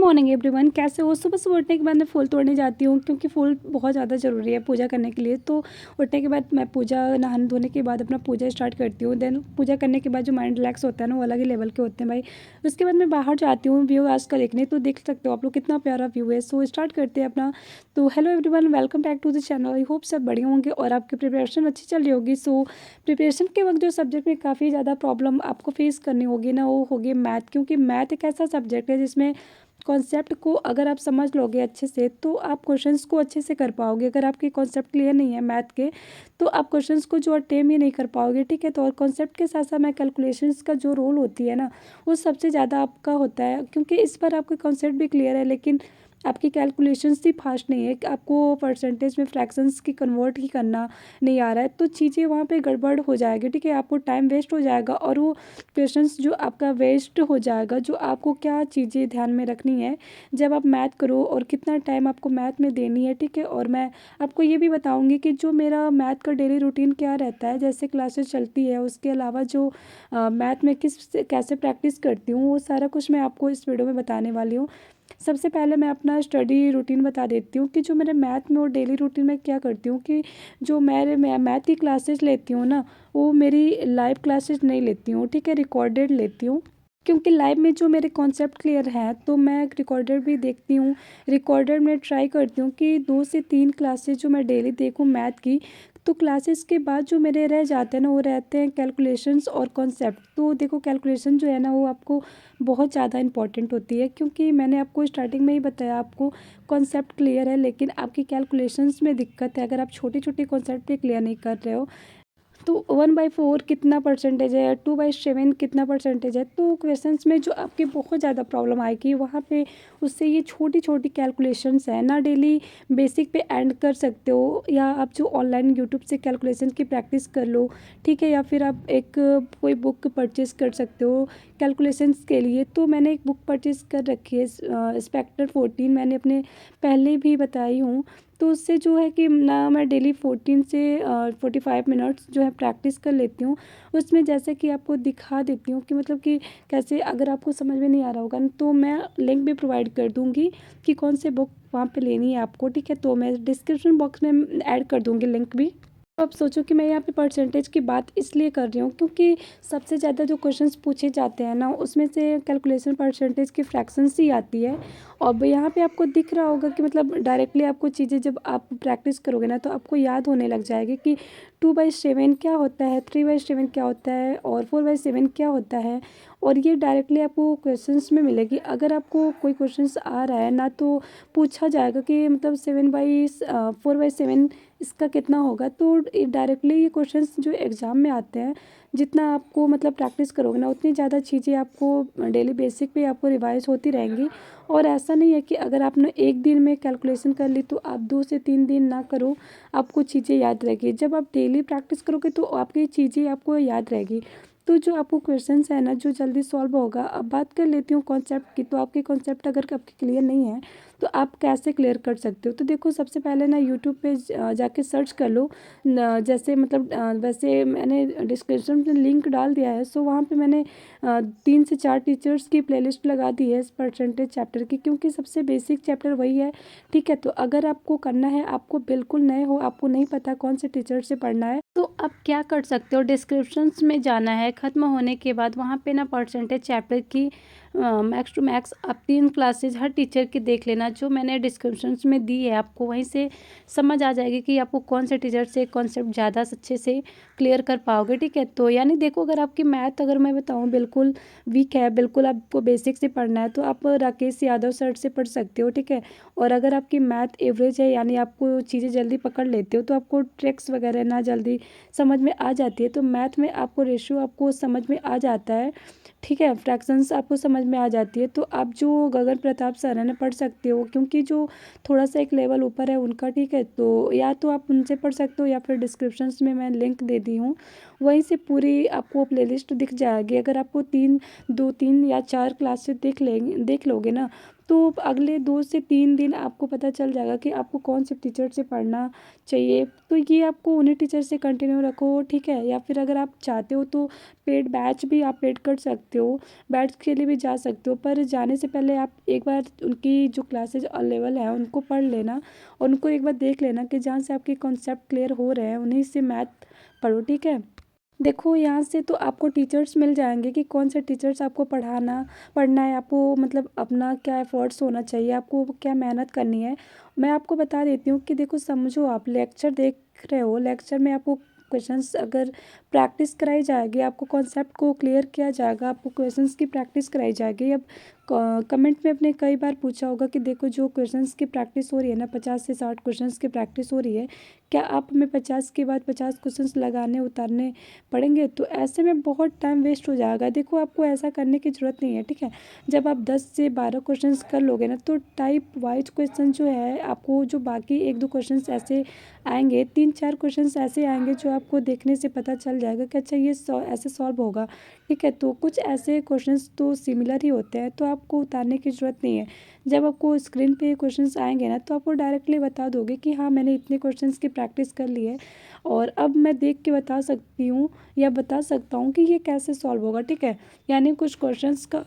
Morning everyone, कैसे हो? सुबह सुबह उठने के बाद मैं फूल तोड़ने जाती हूँ क्योंकि फूल बहुत ज़्यादा ज़रूरी है पूजा करने के लिए। तो उठने के बाद मैं पूजा नहाने धोने के बाद अपना पूजा स्टार्ट करती हूँ। देन पूजा करने के बाद जो माइंड रिलैक्स होता है ना, वो अलग ही लेवल के होते हैं भाई। उसके बाद मैं बाहर जाती हूँ व्यू आज का देखने। तो देख सकते हो आप लोग कितना प्यारा व्यू है। सो स्टार्ट करते हैं अपना। तो hello everyone, welcome back to the channel. I hope सब बढ़िया होंगे और आपकी प्रिपरेशन अच्छी चल रही होगी। सो प्रिपरेशन के वक्त जो सब्जेक्ट में काफ़ी ज़्यादा प्रॉब्लम आपको फेस करनी होगी ना, वो होगी मैथ। क्योंकि मैथ एक ऐसा सब्जेक्ट है जिसमें कॉन्सेप्ट को अगर आप समझ लोगे अच्छे से तो आप क्वेश्चंस को अच्छे से कर पाओगे। अगर आपके कॉन्सेप्ट क्लियर नहीं है मैथ के तो आप क्वेश्चंस को जो अटेम्प्ट ही नहीं कर पाओगे, ठीक है। तो और कॉन्सेप्ट के साथ साथ में कैलकुलेशंस का जो रोल होती है ना, वो सबसे ज़्यादा आपका होता है। क्योंकि इस पर आपका कॉन्सेप्ट भी क्लियर है लेकिन आपकी कैलकुलेशंस ही फास्ट नहीं है। आपको परसेंटेज में फ्रैक्शंस की कन्वर्ट ही करना नहीं आ रहा है, तो चीज़ें वहाँ पे गड़बड़ हो जाएगी, ठीक है। आपको टाइम वेस्ट हो जाएगा और वो क्वेश्चंस जो आपका वेस्ट हो जाएगा। जो आपको क्या चीज़ें ध्यान में रखनी है जब आप मैथ करो और कितना टाइम आपको मैथ में देनी है, ठीक है। और मैं आपको ये भी बताऊंगी कि जो मेरा मैथ का डेली रूटीन क्या रहता है, जैसे क्लासेस चलती है उसके अलावा जो मैथ में कैसे प्रैक्टिस करती हूँ, वो सारा कुछ मैं आपको इस वीडियो में बताने वाली हूँ। सबसे पहले मैं अपना स्टडी रूटीन बता देती हूँ कि जो मेरे मैथ में और डेली रूटीन में क्या करती हूँ कि जो मैं मैथ की क्लासेस लेती हूँ ना, वो मेरी लाइव क्लासेस नहीं लेती हूँ, ठीक है, रिकॉर्डेड लेती हूँ। क्योंकि लाइव में जो मेरे कॉन्सेप्ट क्लियर हैं तो मैं रिकॉर्डेड भी देखती हूँ। रिकॉर्डेड में ट्राई करती हूँ कि 2 से 3 क्लासेस जो मैं डेली देखूँ मैथ की। तो क्लासेस के बाद जो मेरे रह जाते हैं ना, वो रहते हैं कैलकुलेशंस और कॉन्सेप्ट। तो देखो कैलकुलेशन जो है ना, वो आपको बहुत ज़्यादा इंपॉर्टेंट होती है। क्योंकि मैंने आपको स्टार्टिंग में ही बताया, आपको कॉन्सेप्ट क्लियर है लेकिन आपकी कैलकुलेशंस में दिक्कत है। अगर आप छोटे छोटे कॉन्सेप्ट भी क्लियर नहीं कर रहे हो तो 1/4 कितना परसेंटेज है, 2/7 कितना परसेंटेज है, तो क्वेश्चंस में जो आपकी बहुत ज़्यादा प्रॉब्लम आएगी वहाँ पे उससे ये छोटी छोटी कैलकुलेशंस है ना, डेली बेसिक पे एंड कर सकते हो। या आप जो ऑनलाइन यूट्यूब से कैलकुलेशन की प्रैक्टिस कर लो, ठीक है। या फिर आप एक कोई बुक परचेज़ कर सकते हो कैलकुलेशंस के लिए। तो मैंने एक बुक परचेज़ कर रखी है, स्पेक्टर 14, मैंने अपने पहले भी बताई हूँ। तो उससे जो है कि ना मैं डेली 14 से 45 मिनट्स जो है प्रैक्टिस कर लेती हूँ। उसमें जैसे कि आपको दिखा देती हूँ कि मतलब कि कैसे, अगर आपको समझ में नहीं आ रहा होगा तो मैं लिंक भी प्रोवाइड कर दूँगी कि कौन से बुक वहाँ पे लेनी है आपको, ठीक है। तो मैं डिस्क्रिप्शन बॉक्स में ऐड कर दूँगी लिंक भी। तो आप सोचो कि मैं यहाँ पे परसेंटेज की बात इसलिए कर रही हूँ क्योंकि सबसे ज़्यादा जो क्वेश्चंस पूछे जाते हैं ना, उसमें से कैलकुलेशन परसेंटेज की फ्रैक्शंस ही आती है। और यहाँ पे आपको दिख रहा होगा कि मतलब डायरेक्टली आपको चीज़ें जब आप प्रैक्टिस करोगे ना तो आपको याद होने लग जाएगी कि 2/7 क्या होता है, 3/7 क्या होता है और 4/7 क्या होता है। और ये डायरेक्टली आपको क्वेश्चंस में मिलेगी। अगर आपको कोई क्वेश्चंस आ रहा है ना तो पूछा जाएगा कि मतलब 4/7 इसका कितना होगा, तो डायरेक्टली ये क्वेश्चंस जो एग्ज़ाम में आते हैं, जितना आपको मतलब प्रैक्टिस करोगे ना उतनी ज़्यादा चीज़ें आपको डेली बेसिक पे आपको रिवाइज होती रहेंगी। और ऐसा नहीं है कि अगर आपने एक दिन में कैलकुलेशन कर ली तो आप 2 से 3 दिन ना करो, आपको चीज़ें याद रहेगी। जब आप डेली प्रैक्टिस करोगे तो आपकी चीज़ें आपको याद रहेगी। तो जो आपको क्वेश्चंस है ना, जो जल्दी सॉल्व होगा। अब बात कर लेती हूँ कॉन्सेप्ट की। तो आपके कॉन्सेप्ट अगर आपके क्लियर नहीं है तो आप कैसे क्लियर कर सकते हो। तो देखो सबसे पहले ना यूट्यूब पे जाके सर्च कर लो। जैसे मतलब वैसे मैंने डिस्क्रिप्शन में लिंक डाल दिया है। सो वहाँ पे मैंने 3 से 4 टीचर्स की प्लेलिस्ट लगा दी है इस परसेंटेज चैप्टर की, क्योंकि सबसे बेसिक चैप्टर वही है, ठीक है। तो अगर आपको करना है, आपको बिल्कुल नए हो, आपको नहीं पता कौन से टीचर से पढ़ना है, तो आप क्या कर सकते हो, डिस्क्रिप्शंस में जाना है। ख़त्म होने के बाद वहाँ पे ना परसेंटेज चैप्टर की मैक्स टू मैक्स आप 3 क्लासेज हर टीचर की देख लेना, जो मैंने डिस्क्रिप्शंस में दी है। आपको वहीं से समझ आ जाएगी कि आपको कौन से टीचर से कॉन्सेप्ट ज़्यादा अच्छे से क्लियर कर पाओगे, ठीक है। तो यानी देखो, अगर आपकी मैथ, अगर मैं बताऊँ, बिल्कुल वीक है, बिल्कुल आपको बेसिक से पढ़ना है, तो आप राकेश यादव सर से पढ़ सकते हो, ठीक है। और अगर आपकी मैथ एवरेज है, यानी आपको चीज़ें जल्दी पकड़ लेते हो, तो आपको ट्रिक्स वगैरह ना जल्दी समझ में आ जाती है। तो मैथ में आपको रेशियो आपको समझ में आ जाता है, ठीक है। फ्रैक्शंस आपको समझ में आ जाती है। तो आप जो गगन प्रताप सर है ना, पढ़ सकते हो, क्योंकि जो थोड़ा सा एक लेवल ऊपर है उनका, ठीक है। तो या तो आप उनसे पढ़ सकते हो या फिर डिस्क्रिप्शंस में मैं लिंक दे दी हूँ, वहीं से पूरी आपको प्लेलिस्ट दिख जाएगी। अगर आपको 3 या 4 क्लासेस देख लोगे ना, तो अगले 2 से 3 दिन आपको पता चल जाएगा कि आपको कौन से टीचर से पढ़ना चाहिए। तो ये आपको उन्हीं टीचर से कंटिन्यू रखो, ठीक है। या फिर अगर आप चाहते हो तो पेड बैच भी आप पेड कर सकते हो, बैच के लिए भी जा सकते हो। पर जाने से पहले आप एक बार उनकी जो क्लासेज अवेलेबल है उनको पढ़ लेना, और उनको एक बार देख लेना कि जहाँ से आपके कॉन्सेप्ट क्लियर हो रहे हैं उन्हीं से मैथ पढ़ो, ठीक है। देखो यहाँ से तो आपको टीचर्स मिल जाएंगे कि कौन से टीचर्स आपको पढ़ना है, आपको मतलब अपना क्या एफर्ट्स होना चाहिए, आपको क्या मेहनत करनी है। मैं आपको बता देती हूँ कि देखो, समझो आप लेक्चर देख रहे हो, लेक्चर में आपको क्वेश्चंस अगर प्रैक्टिस कराई जाएगी, आपको कॉन्सेप्ट को क्लियर किया जाएगा, आपको क्वेश्चंस की प्रैक्टिस कराई जाएगी। अब कमेंट में अपने कई बार पूछा होगा कि देखो जो क्वेश्चंस की प्रैक्टिस हो रही है ना, 50 से 60 क्वेश्चंस की प्रैक्टिस हो रही है, क्या आप हमें 50 के बाद 50 क्वेश्चंस लगाने उतारने पढ़ेंगे? तो ऐसे में बहुत टाइम वेस्ट हो जाएगा। देखो आपको ऐसा करने की ज़रूरत नहीं है, ठीक है। जब आप 10 से 12 क्वेश्चंस कर लोगे ना, तो टाइप वाइज क्वेश्चन जो है आपको, जो बाकी 1-2 क्वेश्चंस ऐसे आएंगे, 3-4 क्वेश्चंस ऐसे आएंगे जो आपको देखने से पता चल जाएगा कि अच्छा ये ऐसे सॉल्व होगा, ठीक है। तो कुछ ऐसे क्वेश्चंस तो सिमिलर ही होते हैं, तो आपको उतारने की ज़रूरत नहीं है। जब आपको स्क्रीन पे क्वेश्चंस आएंगे ना, तो आपको डायरेक्टली बता दोगे कि हाँ, मैंने इतने क्वेश्चंस की प्रैक्टिस कर ली है, और अब मैं देख के बता सकती हूँ या बता सकता हूँ कि ये कैसे सॉल्व होगा, ठीक है। यानी कुछ क्वेश्चंस का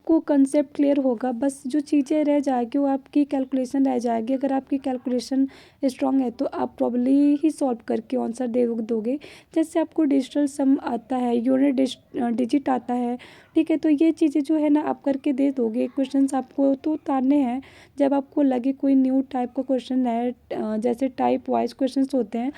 को कंसेप्ट क्लियर होगा, बस जो चीज़ें रह जाएगी वो आपकी कैलकुलेशन रह जाएगी। अगर आपकी कैलकुलेशन स्ट्रांग है तो आप प्रॉब्ली ही सॉल्व करके आंसर दे दोगे। जैसे आपको डिजिटल सम आता है, यूनिट डिजिट आता है, ठीक है। तो ये चीज़ें जो है ना आप करके दे दोगे। क्वेश्चंस आपको तो उतारने हैं जब आपको लगे कोई न्यू टाइप का क्वेश्चन है, जैसे टाइप वाइज क्वेश्चंस होते हैं।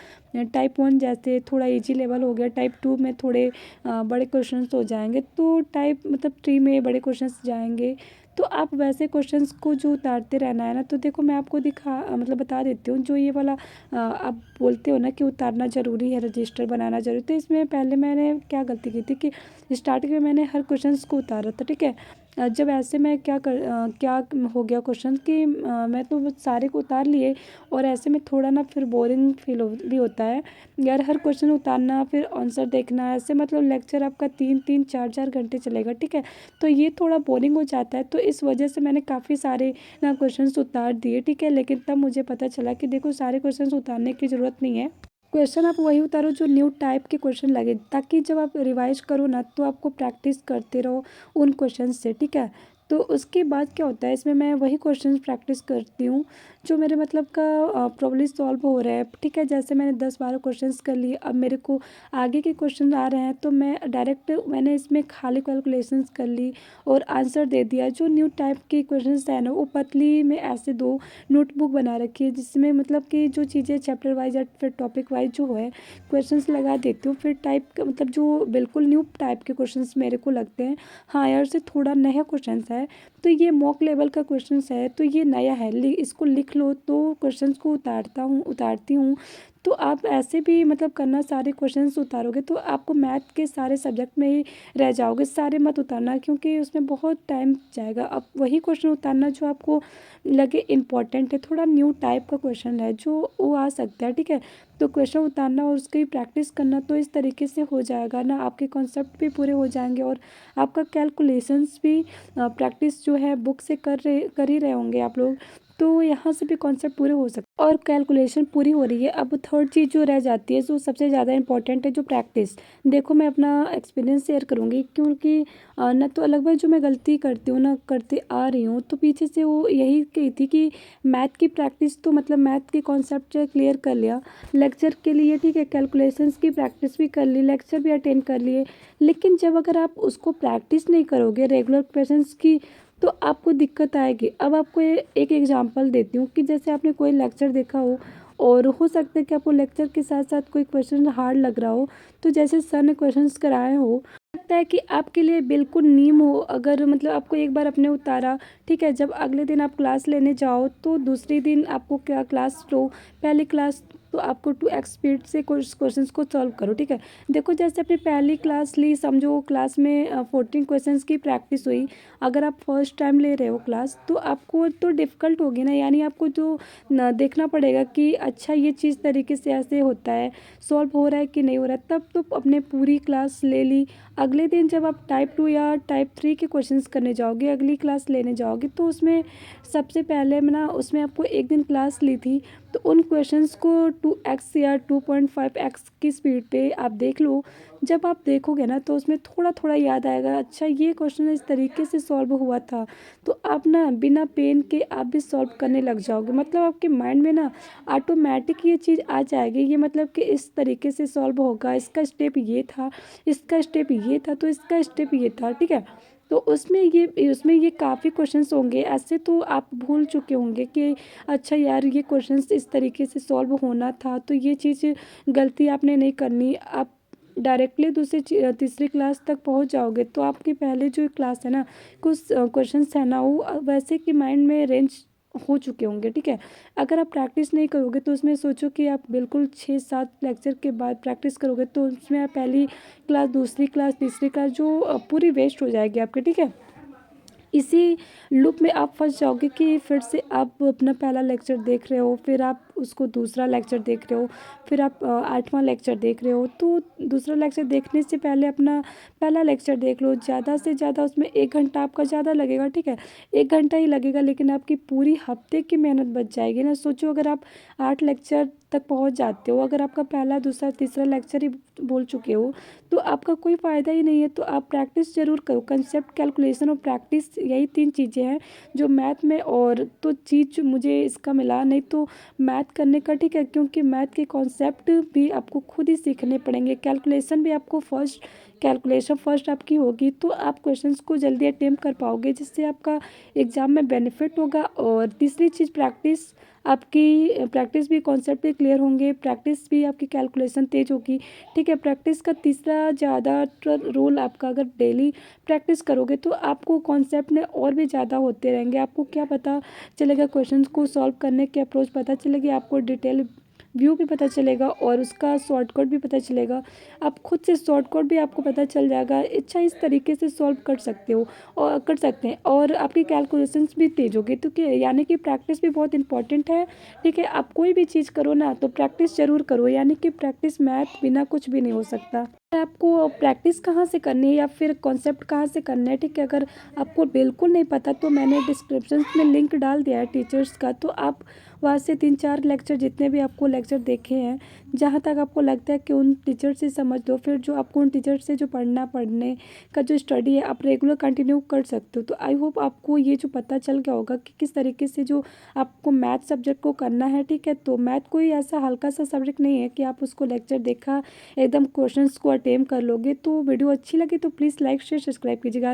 टाइप 1 जैसे थोड़ा इजी लेवल हो गया, टाइप 2 में थोड़े बड़े क्वेश्चंस हो जाएंगे, तो टाइप मतलब 3 में बड़े क्वेश्चंस जाएंगे। तो आप वैसे क्वेश्चंस को जो उतारते रहना है ना, तो देखो मैं आपको मतलब बता देती हूँ। जो ये वाला आप बोलते हो ना कि उतारना ज़रूरी है, रजिस्टर बनाना ज़रूरी, तो इसमें पहले मैंने क्या गलती की थी कि स्टार्टिंग में मैंने हर क्वेश्चंस को उतारा था, ठीक है। जब ऐसे मैं क्या हो गया क्वेश्चन कि मैं तो वो सारे को उतार लिए, और ऐसे में थोड़ा ना फिर बोरिंग भी होता है यार, हर क्वेश्चन उतारना फिर आंसर देखना, ऐसे मतलब लेक्चर आपका 3-3 4-4 घंटे चलेगा, ठीक है। तो ये थोड़ा बोरिंग हो जाता है, तो इस वजह से मैंने काफ़ी सारे ना क्वेश्चंस उतार दिए, ठीक है। लेकिन तब मुझे पता चला कि देखो सारे क्वेश्चंस उतारने की ज़रूरत नहीं है। क्वेश्चन आप वही उतारो जो न्यू टाइप के क्वेश्चन लगे, ताकि जब आप रिवाइज करो ना, तो आपको प्रैक्टिस करते रहो उन क्वेश्चन से, ठीक है। तो उसके बाद क्या होता है, इसमें मैं वही क्वेश्चन प्रैक्टिस करती हूँ जो मेरे मतलब का प्रॉब्लम सॉल्व हो रहा है, ठीक है। जैसे मैंने 10-12 क्वेश्चंस कर लिए, अब मेरे को आगे के क्वेश्चन आ रहे हैं, तो मैंने इसमें खाली कैलकुलेशंस कर ली और आंसर दे दिया। जो न्यू टाइप के क्वेश्चंस है ना, वो पतली में ऐसे 2 नोटबुक बना रखी है, जिसमें मतलब कि जो चीज़ें चैप्टर वाइज या फिर टॉपिक वाइज जो है क्वेश्चंस लगा देती हूँ। फिर टाइप का मतलब जो बिल्कुल न्यू टाइप के क्वेश्चंस मेरे को लगते हैं, हाँ यार से थोड़ा नया क्वेश्चंस है, तो ये मॉक लेवल का क्वेश्चंस है, तो ये नया है, इसको लिख लो, तो क्वेश्चंस को उतारती हूँ। तो आप ऐसे भी मतलब करना, सारे क्वेश्चंस उतारोगे तो आपको मैथ के सारे सब्जेक्ट में ही रह जाओगे, सारे मत उतारना क्योंकि उसमें बहुत टाइम जाएगा। अब वही क्वेश्चन उतारना जो आपको लगे इम्पॉर्टेंट है, थोड़ा न्यू टाइप का क्वेश्चन है जो वो आ सकता है, ठीक है। तो क्वेश्चन उतारना और उसकी प्रैक्टिस करना, तो इस तरीके से हो जाएगा ना, आपके कॉन्सेप्ट भी पूरे हो जाएंगे और आपका कैलकुलेशंस भी प्रैक्टिस जो है बुक से कर ही रहे होंगे आप लोग, तो यहाँ से भी कॉन्सेप्ट पूरे हो सकते और कैलकुलेशन पूरी हो रही है। अब थर्ड चीज़ जो रह जाती है, जो सबसे ज़्यादा इंपॉर्टेंट है, जो प्रैक्टिस। देखो मैं अपना एक्सपीरियंस शेयर करूँगी, क्योंकि न तो लगभग जो मैं गलती करती हूँ ना, करते आ रही हूँ, तो पीछे से वो यही कही थी कि मैथ की प्रैक्टिस, तो मतलब मैथ के कॉन्सेप्ट क्लियर कर लिया लेक्चर के लिए, ठीक है, कैलकुलेशंस की प्रैक्टिस भी कर ली, लेक्चर भी अटेंड कर लिए, लेकिन जब अगर आप उसको प्रैक्टिस नहीं करोगे रेगुलर क्वेश्चंस की, तो आपको दिक्कत आएगी। अब आपको एक एग्जांपल देती हूँ कि जैसे आपने कोई लेक्चर देखा हो, और हो सकता है कि आपको लेक्चर के साथ साथ कोई क्वेश्चन हार्ड लग रहा हो, तो जैसे सर ने क्वेश्चंस कराए हो, लगता है कि आपके लिए बिल्कुल नीम हो, अगर मतलब आपको एक बार अपने उतारा, ठीक है, जब अगले दिन आप क्लास लेने जाओ, तो दूसरे दिन आपको क्या क्लास लो, पहले क्लास तो आपको 2x स्पीड से कुछ क्वेश्चंस को सॉल्व करो, ठीक है। देखो जैसे अपनी पहली क्लास ली, समझो क्लास में 14 क्वेश्चंस की प्रैक्टिस हुई। अगर आप फर्स्ट टाइम ले रहे हो क्लास तो आपको तो डिफ़िकल्ट होगी ना, यानी आपको जो न देखना पड़ेगा कि अच्छा ये चीज़ तरीके से ऐसे होता है, सॉल्व हो रहा है कि नहीं हो रहा है। तब तो अपने पूरी क्लास ले ली। अगले दिन जब आप टाइप 2 या टाइप 3 के क्वेश्चंस करने जाओगे, अगली क्लास लेने जाओगे, तो उसमें सबसे पहले मैं ना उसमें आपको एक दिन क्लास ली थी, तो उन क्वेश्चंस को 2x या 2.5x की स्पीड पे आप देख लो। जब आप देखोगे ना तो उसमें थोड़ा थोड़ा याद आएगा, अच्छा ये क्वेश्चन इस तरीके से सॉल्व हुआ था। तो आप ना बिना पेन के आप भी सॉल्व करने लग जाओगे, मतलब आपके माइंड में ना ऑटोमेटिक ये चीज़ आ जाएगी, ये मतलब कि इस तरीके से सॉल्व होगा, इसका स्टेप ये था, इसका स्टेप ये था, तो इसका स्टेप ये था, ठीक है। तो उसमें ये काफ़ी क्वेश्चंस होंगे ऐसे, तो आप भूल चुके होंगे कि अच्छा यार ये क्वेश्चंस इस तरीके से सॉल्व होना था, तो ये चीज़ गलती आपने नहीं करनी। आप डायरेक्टली तीसरी क्लास तक पहुंच जाओगे, तो आपकी पहले जो क्लास है ना, कुछ क्वेश्चंस है ना वो वैसे कि माइंड में रेंज हो चुके होंगे, ठीक है। अगर आप प्रैक्टिस नहीं करोगे तो उसमें सोचो कि आप बिल्कुल 6-7 लेक्चर के बाद प्रैक्टिस करोगे, तो उसमें आप पहली क्लास, दूसरी क्लास, तीसरी क्लास जो पूरी वेस्ट हो जाएगी आपकी, ठीक है। इसी लूप में आप फंस जाओगे कि फिर से आप अपना पहला लेक्चर देख रहे हो, फिर आप उसको दूसरा लेक्चर देख रहे हो, फिर आप 8वां लेक्चर देख रहे हो। तो दूसरा लेक्चर देखने से पहले अपना पहला लेक्चर देख लो। ज़्यादा से ज़्यादा उसमें 1 घंटा आपका ज़्यादा लगेगा, ठीक है। 1 घंटा ही लगेगा, लेकिन आपकी पूरी हफ्ते की मेहनत बच जाएगी ना। सोचो अगर आप 8 लेक्चर तक पहुंच जाते हो, अगर आपका पहला, दूसरा, तीसरा लेक्चर ही बोल चुके हो, तो आपका कोई फ़ायदा ही नहीं है। तो आप प्रैक्टिस ज़रूर करो। कंसेप्ट, कैलकुलेशन और प्रैक्टिस, यही 3 चीज़ें हैं जो मैथ में, और तो चीज़ जो मुझे इसका मिला, नहीं तो मैथ करने का, ठीक है। क्योंकि मैथ के कॉन्सेप्ट भी आपको खुद ही सीखने पड़ेंगे, कैलकुलेशन भी आपको कैलकुलेशन फर्स्ट आपकी होगी, तो आप क्वेश्चंस को जल्दी अटेम्प्ट कर पाओगे, जिससे आपका एग्ज़ाम में बेनिफिट होगा। और तीसरी चीज़ प्रैक्टिस, आपकी प्रैक्टिस भी, कॉन्सेप्ट भी क्लियर होंगे, प्रैक्टिस भी आपकी, कैलकुलेशन तेज़ होगी, ठीक है। प्रैक्टिस का तीसरा ज़्यादातर रोल आपका, अगर डेली प्रैक्टिस करोगे तो आपको कॉन्सेप्ट में और भी ज़्यादा होते रहेंगे। आपको क्या पता चलेगा, क्वेश्चंस को सॉल्व करने की अप्रोच पता चलेगी, आपको डिटेल व्यू भी पता चलेगा, और उसका शॉर्टकट भी पता चलेगा। आप खुद से शॉर्टकट भी आपको पता चल जाएगा, अच्छा इस तरीके से सॉल्व कर सकते हो और कर सकते हैं, और आपकी कैलकुलेशंस भी तेज होगी। तो क्या, यानी कि प्रैक्टिस भी बहुत इंपॉर्टेंट है, ठीक है। आप कोई भी चीज़ करो ना तो प्रैक्टिस ज़रूर करो, यानी कि प्रैक्टिस, मैथ बिना कुछ भी नहीं हो सकता। आपको प्रैक्टिस कहाँ से करनी है या फिर कॉन्सेप्ट कहाँ से करना है, ठीक है। अगर आपको बिल्कुल नहीं पता तो मैंने डिस्क्रिप्शन में लिंक डाल दिया है टीचर्स का, तो आप वहाँ से 3-4 लेक्चर, जितने भी आपको लेक्चर देखे हैं, जहाँ तक आपको लगता है कि उन टीचर से समझ लो, फिर जो आपको उन टीचर से जो पढ़ने का जो स्टडी है आप रेगुलर कंटिन्यू कर सकते हो। तो आई होप आपको ये जो पता चल गया होगा कि किस तरीके से जो आपको मैथ सब्जेक्ट को करना है, ठीक है। तो मैथ कोई ऐसा हल्का सा सब्जेक्ट नहीं है कि आप उसको लेक्चर देखा एकदम क्वेश्चंस को अटेम्प्ट कर लोगे। तो वीडियो अच्छी लगी तो प्लीज़ लाइक शेयर सब्सक्राइब कीजिएगा।